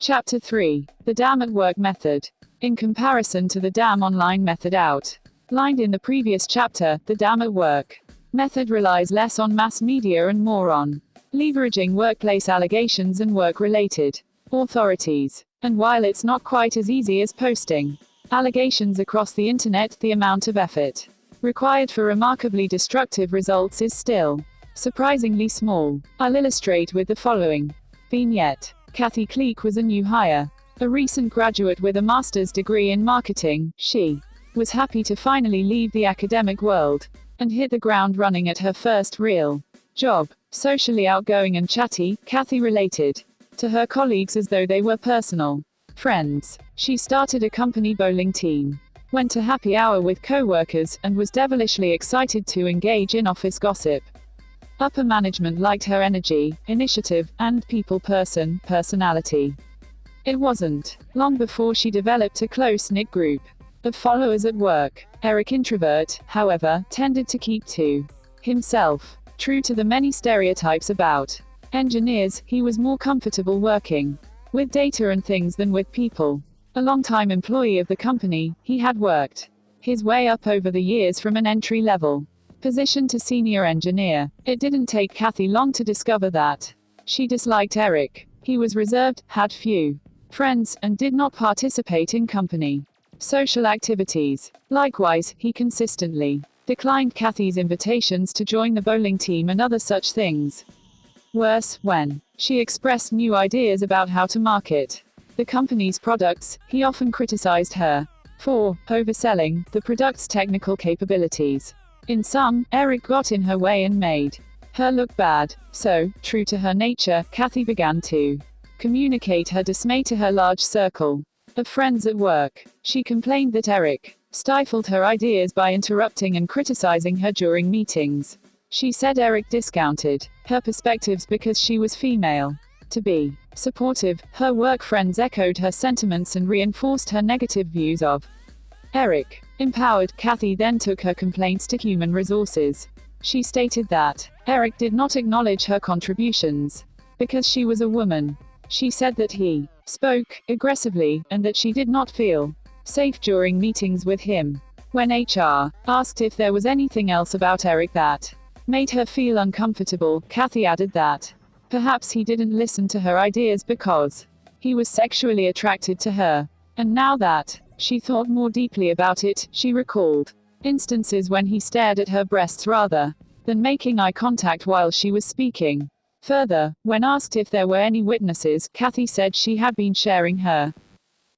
Chapter 3. The D.A.M.N at Work Method. In comparison to the D.A.M.N online method outlined in the previous chapter, the D.A.M.N at Work method relies less on mass media and more on leveraging workplace allegations and work-related authorities. And while it's not quite as easy as posting allegations across the internet, the amount of effort required for remarkably destructive results is still surprisingly small. I'll illustrate with the following vignette. Kathy Cleek was a new hire. A recent graduate with a master's degree in marketing, she was happy to finally leave the academic world and hit the ground running at her first real job. Socially outgoing and chatty, Kathy related to her colleagues as though they were personal friends. She started a company bowling team, went to happy hour with co-workers, and was devilishly excited to engage in office gossip. Upper management liked her energy, initiative, and people personality. It wasn't long before she developed a close-knit group of followers at work. Eric, introvert, however, tended to keep to himself. True to the many stereotypes about engineers, he was more comfortable working with data and things than with people. A longtime employee of the company, he had worked his way up over the years from an entry-level position to senior engineer. It didn't take Kathy long to discover that she disliked Eric. He was reserved, had few friends, and did not participate in company social activities. Likewise, he consistently declined Kathy's invitations to join the bowling team and other such things. Worse, when she expressed new ideas about how to market the company's products, he often criticized her for overselling the product's technical capabilities. In sum, Eric got in her way and made her look bad. So, true to her nature, Kathy began to communicate her dismay to her large circle of friends at work. She complained that Eric stifled her ideas by interrupting and criticizing her during meetings. She said Eric discounted her perspectives because she was female. To be supportive, her work friends echoed her sentiments and reinforced her negative views of Eric. Empowered, Kathy then took her complaints to human resources. She stated that Eric did not acknowledge her contributions because she was a woman. She said that he spoke aggressively, and that she did not feel safe during meetings with him. When HR asked if there was anything else about Eric that made her feel uncomfortable, Kathy added that perhaps he didn't listen to her ideas because he was sexually attracted to her. And now that she thought more deeply about it, she recalled instances when he stared at her breasts rather than making eye contact while she was speaking. Further, when asked if there were any witnesses, Kathy said she had been sharing her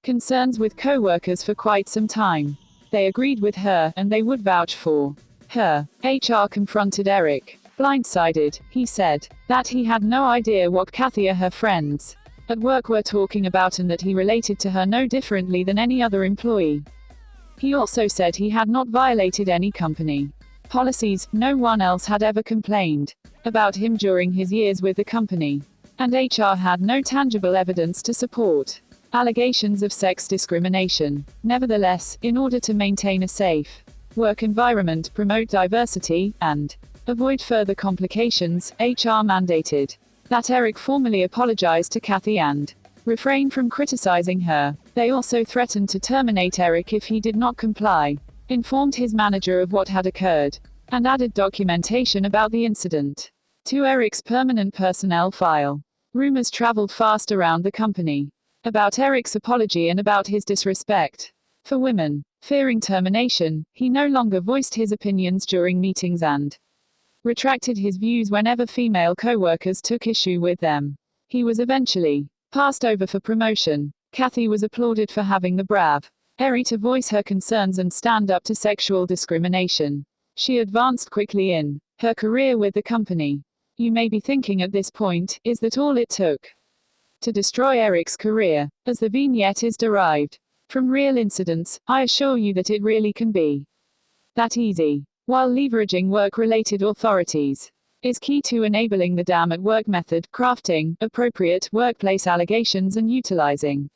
concerns with co-workers for quite some time. They agreed with her, and they would vouch for her. HR confronted Eric. Blindsided, he said that he had no idea what Kathy or her friends at work were talking about, and that he related to her no differently than any other employee. He also said he had not violated any company policies. No one else had ever complained about him during his years with the company, and HR had no tangible evidence to support allegations of sex discrimination. Nevertheless, in order to maintain a safe work environment, promote diversity, and avoid further complications, HR mandated that Eric formally apologized to Kathy and refrain from criticizing her. They also threatened to terminate Eric if he did not comply, informed his manager of what had occurred, and added documentation about the incident to Eric's permanent personnel file. Rumors traveled fast around the company about Eric's apology and about his disrespect for women. Fearing termination, he no longer voiced his opinions during meetings and retracted his views whenever female co-workers took issue with them. He was eventually passed over for promotion. Kathy was applauded for having the bravery to voice her concerns and stand up to sexual discrimination. She advanced quickly in her career with the company. You may be thinking at this point, is that all it took to destroy Eric's career? As the vignette is derived from real incidents, I assure you that it really can be that easy. While leveraging work-related authorities is key to enabling the D.A.M.N at Work method, crafting appropriate workplace allegations and utilizing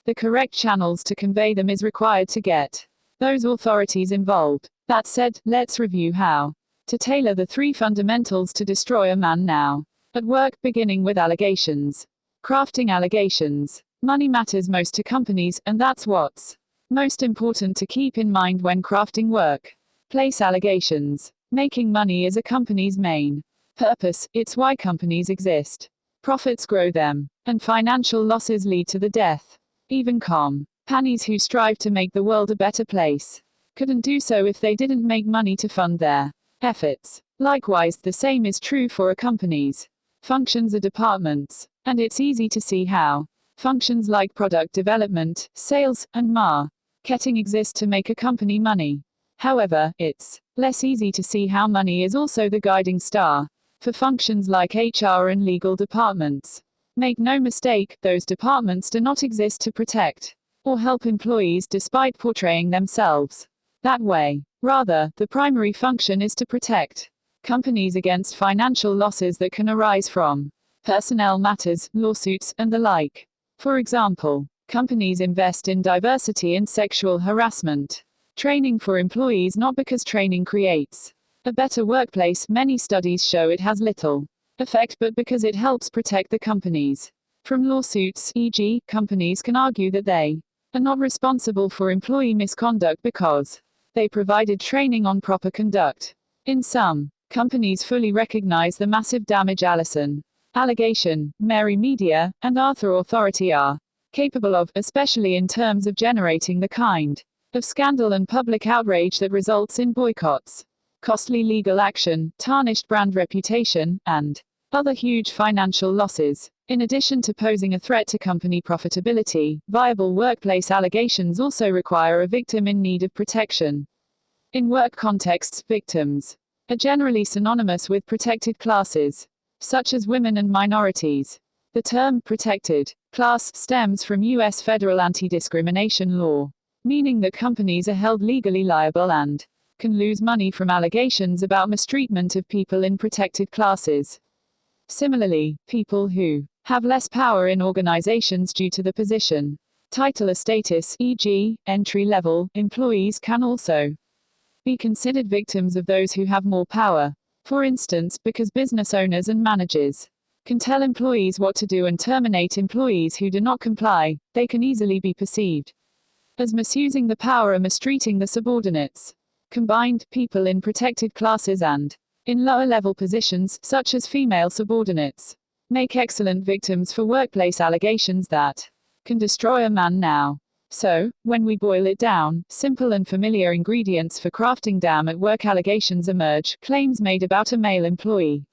the correct channels to convey them is required to get those authorities involved. That said, let's review how to tailor the 3 fundamentals to destroy a man now at work, beginning with allegations. Crafting allegations. Money matters most to companies, and that's what's most important to keep in mind when crafting workplace allegations. Making money is a company's main purpose, it's why companies exist. Profits grow them, and financial losses lead to the death. Even companies who strive to make the world a better place couldn't do so if they didn't make money to fund their efforts. Likewise, the same is true for a company's functions or departments, and it's easy to see how functions like product development, sales, and marketing exist to make a company money. However, it's less easy to see how money is also the guiding star for functions like HR and legal departments. Make no mistake, those departments do not exist to protect or help employees despite portraying themselves that way. Rather, the primary function is to protect companies against financial losses that can arise from personnel matters, lawsuits, and the like. For example, companies invest in diversity and sexual harassment training for employees not because training creates a better workplace. Many studies show it has little effect, but because it helps protect the companies from lawsuits. E.g., companies can argue that they are not responsible for employee misconduct because they provided training on proper conduct. In some companies fully recognize the massive damage Allison allegation, Mary Media, and Arthur Authority are capable of, especially in terms of generating the kind of scandal and public outrage that results in boycotts, costly legal action, tarnished brand reputation, and other huge financial losses. In addition to posing a threat to company profitability, viable workplace allegations also require a victim in need of protection. In work contexts, victims are generally synonymous with protected classes, such as women and minorities. The term protected class stems from U.S. federal anti-discrimination law, meaning that companies are held legally liable and can lose money from allegations about mistreatment of people in protected classes. Similarly, people who have less power in organizations due to the position, title or status, e.g., entry-level employees, can also be considered victims of those who have more power. For instance, because business owners and managers can tell employees what to do and terminate employees who do not comply, they can easily be perceived as misusing the power or mistreating the subordinates. Combined, people in protected classes and in lower-level positions, such as female subordinates, make excellent victims for workplace allegations that can destroy a man now. So, when we boil it down, simple and familiar ingredients for crafting D.A.M.N at work allegations emerge: claims made about a male employee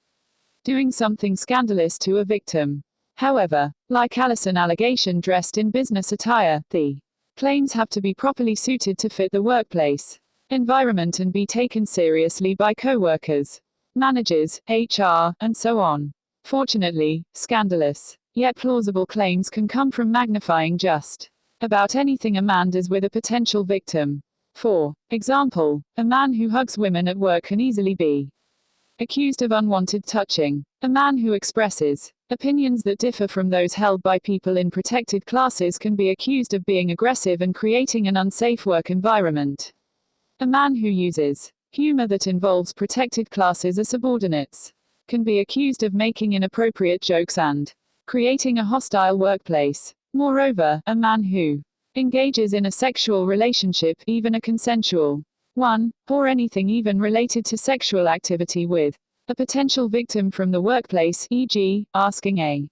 doing something scandalous to a victim. However, like Allison allegation dressed in business attire, the claims have to be properly suited to fit the workplace environment and be taken seriously by co-workers, managers, HR, and so on. Fortunately, scandalous, yet plausible claims can come from magnifying just about anything a man does with a potential victim. For example, a man who hugs women at work can easily be accused of unwanted touching. A man who expresses opinions that differ from those held by people in protected classes can be accused of being aggressive and creating an unsafe work environment. A man who uses humor that involves protected classes or subordinates can be accused of making inappropriate jokes and creating a hostile workplace. Moreover, a man who engages in a sexual relationship, even a consensual one, or anything even related to sexual activity with a potential victim from the workplace, e.g., asking a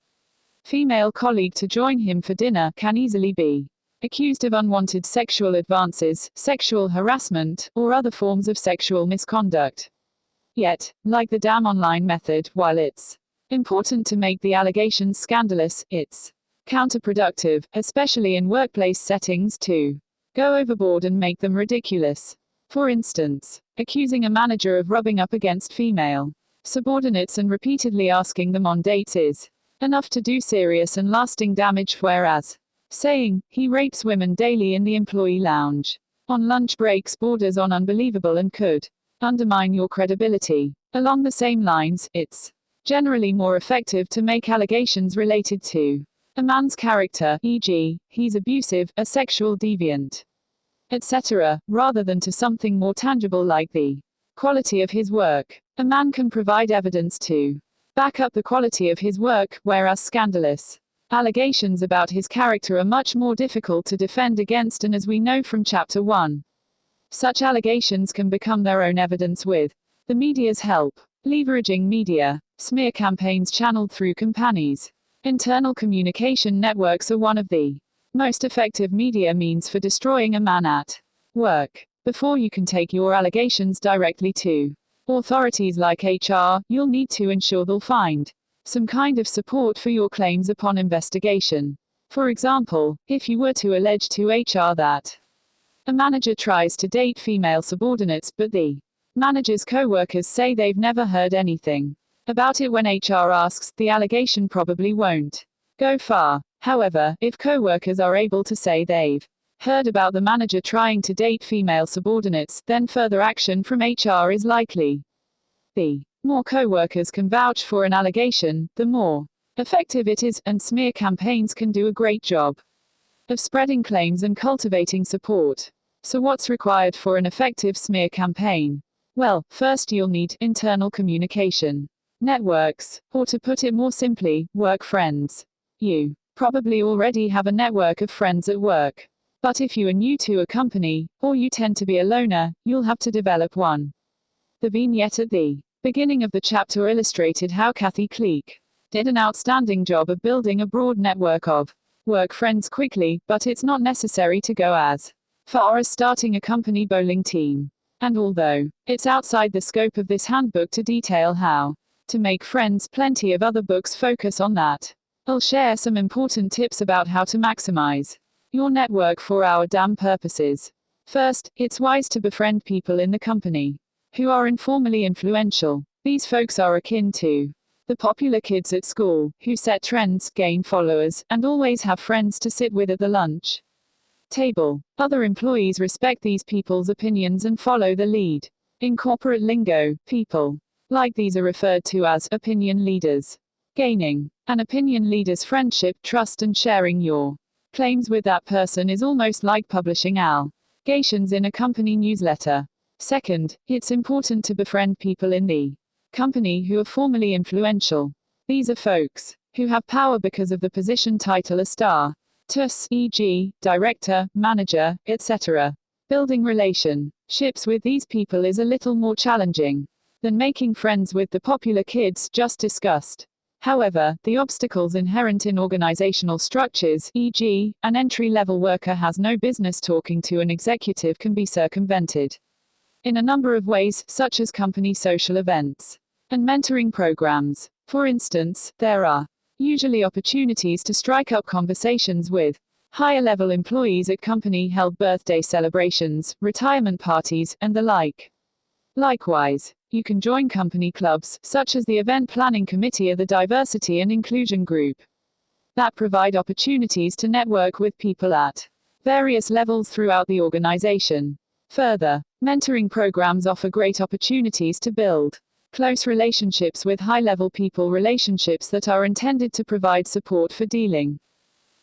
female colleague to join him for dinner, can easily be accused of unwanted sexual advances, sexual harassment, or other forms of sexual misconduct. Yet, like the D.A.M.N online method, while it's important to make the allegations scandalous, it's counterproductive, especially in workplace settings, to go overboard and make them ridiculous. For instance, accusing a manager of rubbing up against female subordinates and repeatedly asking them on dates is enough to do serious and lasting damage, whereas saying he rapes women daily in the employee lounge on lunch breaks borders on unbelievable and could undermine your credibility. Along the same lines, it's generally more effective to make allegations related to a man's character, e.g., he's abusive, a sexual deviant, etc., rather than to something more tangible like the quality of his work. A man can provide evidence to back up the quality of his work, whereas scandalous Allegations about his character are much more difficult to defend against, and as we know from Chapter 1, such allegations can become their own evidence with the media's help. Leveraging media. Smear campaigns channeled through companies. Internal communication networks are one of the most effective media means for destroying a man at work. Before you can take your allegations directly to authorities like HR, you'll need to ensure they'll find some kind of support for your claims upon investigation. For example, if you were to allege to HR that a manager tries to date female subordinates, but the manager's co-workers say they've never heard anything about it when HR asks, the allegation probably won't go far. However, if co-workers are able to say they've heard about the manager trying to date female subordinates, then further action from HR is likely. The more co-workers can vouch for an allegation, the more effective it is, and smear campaigns can do a great job of spreading claims and cultivating support. So what's required for an effective smear campaign? Well, first you'll need internal communication networks, or to put it more simply, work friends. You probably already have a network of friends at work. But if you are new to a company, or you tend to be a loner, you'll have to develop one. The vignette at the beginning of the chapter illustrated how Kathy Cleek did an outstanding job of building a broad network of work friends quickly, but it's not necessary to go as far as starting a company bowling team. And although it's outside the scope of this handbook to detail how to make friends, plenty of other books focus on that. I'll share some important tips about how to maximize your network for our D.A.M.N purposes. First, it's wise to befriend people in the company who are informally influential. These folks are akin to the popular kids at school, who set trends, gain followers, and always have friends to sit with at the lunch table. Other employees respect these people's opinions and follow the lead. In corporate lingo, people like these are referred to as opinion leaders. Gaining an opinion leader's friendship, trust, and sharing your claims with that person is almost like publishing allegations in a company newsletter. Second, it's important to befriend people in the company who are formally influential. These are folks who have power because of the position, title, a star, TUS, e.g., director, manager, etc. Building relationships with these people is a little more challenging than making friends with the popular kids just discussed. However, the obstacles inherent in organizational structures, e.g., an entry-level worker has no business talking to an executive, can be circumvented in a number of ways, such as company social events and mentoring programs. For instance, there are usually opportunities to strike up conversations with higher-level employees at company-held birthday celebrations, retirement parties, and the like. Likewise, you can join company clubs, such as the Event Planning Committee or the Diversity and Inclusion Group, that provide opportunities to network with people at various levels throughout the organization. Further, mentoring programs offer great opportunities to build close relationships with high-level people, relationships that are intended to provide support for dealing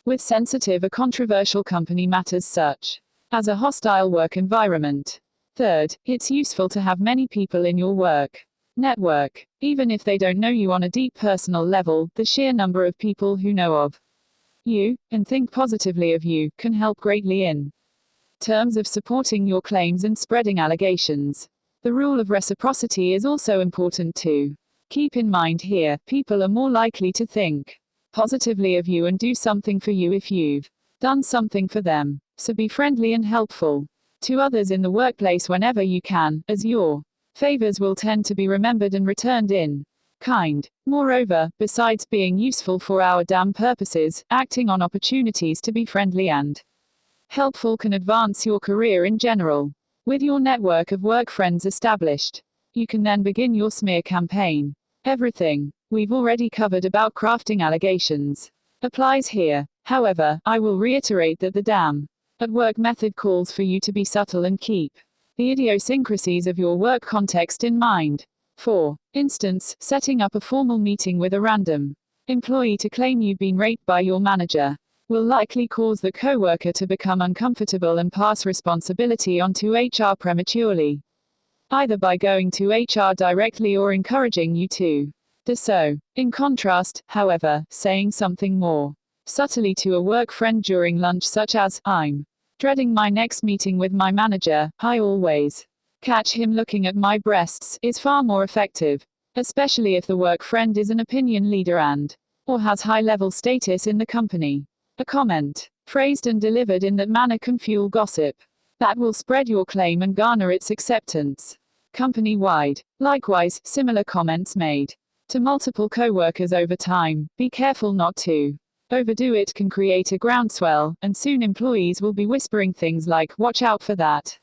with sensitive or controversial company matters such as a hostile work environment. Third, it's useful to have many people in your work network. Even if they don't know you on a deep personal level, the sheer number of people who know of you, and think positively of you, can help greatly in terms of supporting your claims and spreading allegations. The rule of reciprocity is also important too. Keep in mind here, people are more likely to think positively of you and do something for you if you've done something for them. So be friendly and helpful to others in the workplace whenever you can, as your favors will tend to be remembered and returned in kind. Moreover, besides being useful for our D.A.M.N purposes, acting on opportunities to be friendly and helpful can advance your career in general. With your network of work friends established, you can then begin your smear campaign. Everything we've already covered about crafting allegations applies here. However, I will reiterate that the D.A.M.N at work method calls for you to be subtle and keep the idiosyncrasies of your work context in mind. For instance, setting up a formal meeting with a random employee to claim you've been raped by your manager will likely cause the coworker to become uncomfortable and pass responsibility onto HR prematurely, either by going to HR directly or encouraging you to do so. In contrast, however, saying something more subtly to a work friend during lunch, such as, "I'm dreading my next meeting with my manager, I always catch him looking at my breasts," is far more effective, especially if the work friend is an opinion leader and or has high-level status in the company. A comment, phrased and delivered in that manner, can fuel gossip that will spread your claim and garner its acceptance company-wide. Likewise, similar comments made to multiple co-workers over time, "Be careful not to overdo it," can create a groundswell, and soon employees will be whispering things like, "Watch out for that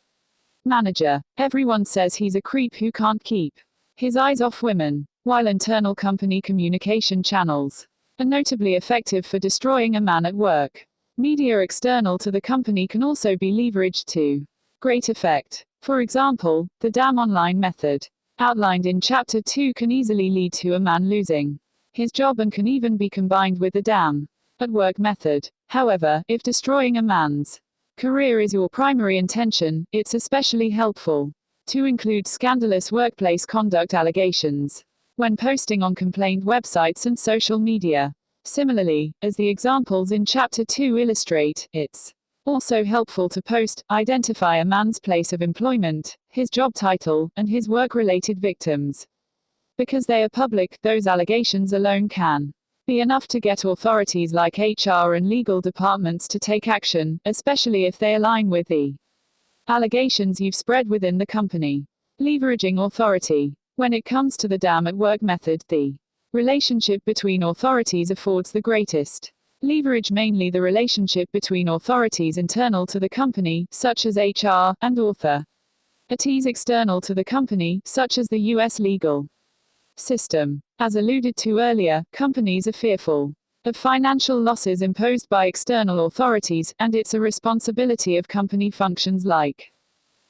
manager. Everyone says he's a creep who can't keep his eyes off women." While internal company communication channels are notably effective for destroying a man at work, media external to the company can also be leveraged to great effect. For example, the D.A.M.N online method, outlined in Chapter 2, can easily lead to a man losing his job and can even be combined with the D.A.M.N at work method. However, if destroying a man's career is your primary intention, it's especially helpful to include scandalous workplace conduct allegations when posting on complaint websites and social media. Similarly, as the examples in Chapter 2 illustrate, it's also helpful to identify a man's place of employment, his job title, and his work-related victims. Because they are public, those allegations alone can be enough to get authorities like HR and legal departments to take action, especially if they align with the allegations you've spread within the company. Leveraging authority. When it comes to the D.A.M.N at work method, the relationship between authorities affords the greatest leverage, mainly the relationship between authorities internal to the company, such as HR, and authorities external to the company, such as the U.S. legal system. As alluded to earlier, companies are fearful of financial losses imposed by external authorities, and it's a responsibility of company functions like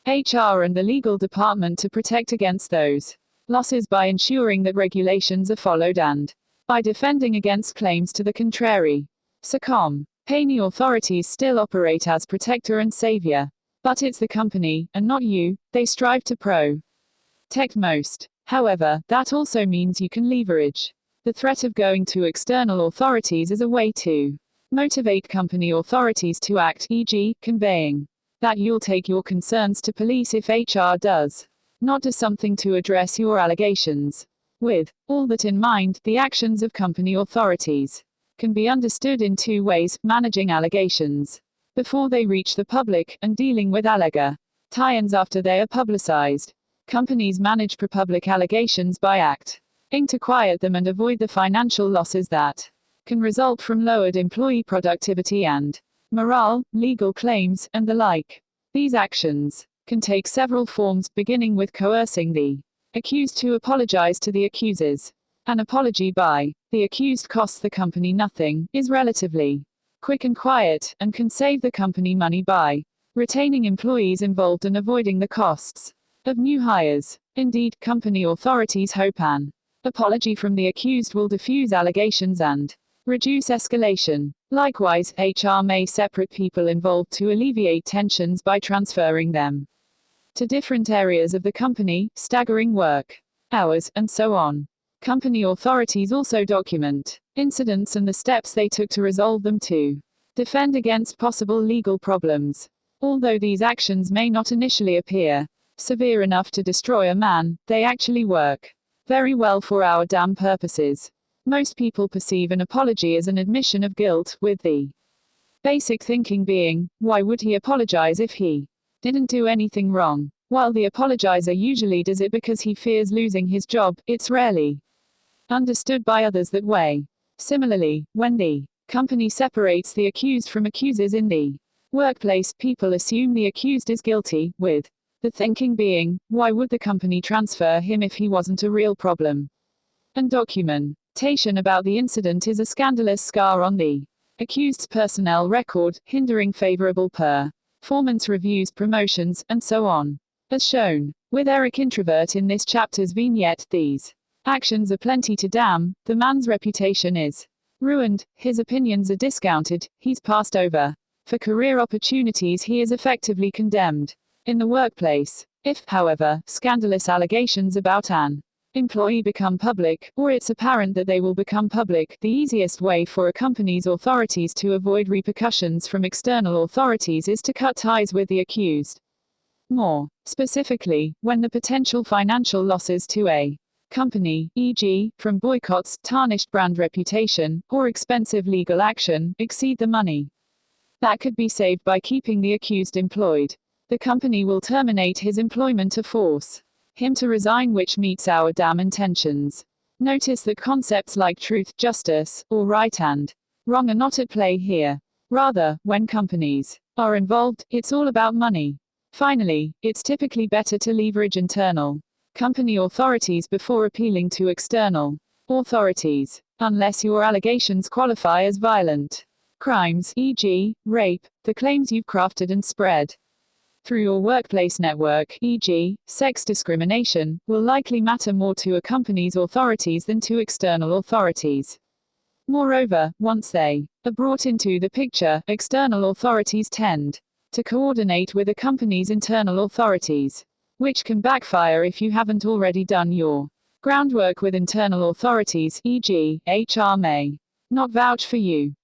HR and the legal department to protect against those losses by ensuring that regulations are followed and by defending against claims to the contrary. Company authorities still operate as protector and savior, but it's the company, and not you, they strive to protect most. However, that also means you can leverage the threat of going to external authorities as a way to motivate company authorities to act, e.g., conveying that you'll take your concerns to police if HR does not do something to address your allegations. With all that in mind, the actions of company authorities can be understood in two ways: managing allegations before they reach the public, and dealing with allegations after they are publicized. Companies manage public allegations by acting to quiet them and avoid the financial losses that can result from lowered employee productivity and morale, legal claims, and the like. These actions can take several forms, beginning with coercing the accused to apologize to the accusers. An apology by the accused costs the company nothing, is relatively quick and quiet, and can save the company money by retaining employees involved and avoiding the costs of new hires. Indeed, company authorities hope an apology from the accused will diffuse allegations and reduce escalation. Likewise, HR may separate people involved to alleviate tensions by transferring them to different areas of the company, staggering work hours, and so on. Company authorities also document incidents and the steps they took to resolve them to defend against possible legal problems. Although these actions may not initially appear severe enough to destroy a man, they actually work very well for our D.A.M.N purposes. Most people perceive an apology as an admission of guilt, with the basic thinking being, why would he apologize if he didn't do anything wrong? While the apologizer usually does it because he fears losing his job, it's rarely understood by others that way. Similarly, when the company separates the accused from accusers in the workplace, people assume the accused is guilty, with the thinking being, why would the company transfer him if he wasn't a real problem? And documentation about the incident is a scandalous scar on the accused's personnel record, hindering favorable performance reviews, promotions, and so on. As shown with Eric Introvert in this chapter's vignette, these actions are plenty to D.A.M.N. The man's reputation is ruined, his opinions are discounted, he's passed over. For career opportunities, he is effectively condemned in the workplace. If, however, scandalous allegations about an employee become public, or it's apparent that they will become public. The easiest way for a company's authorities to avoid repercussions from external authorities is to cut ties with the accused. More specifically, when the potential financial losses to a company, e.g., from boycotts, tarnished brand reputation, or expensive legal action, exceed the money that could be saved by keeping the accused employed. The company will terminate his employment to force him to resign, which meets our D.A.M.N intentions. Notice that concepts like truth, justice, or right and wrong are not at play here. Rather, when companies are involved, it's all about money. Finally, it's typically better to leverage internal company authorities before appealing to external authorities, unless your allegations qualify as violent crimes, e.g., rape. The claims you've crafted and spread through your workplace network, e.g., sex discrimination, will likely matter more to a company's authorities than to external authorities. Moreover, once they are brought into the picture, external authorities tend to coordinate with a company's internal authorities, which can backfire if you haven't already done your groundwork with internal authorities, e.g., HR may not vouch for you.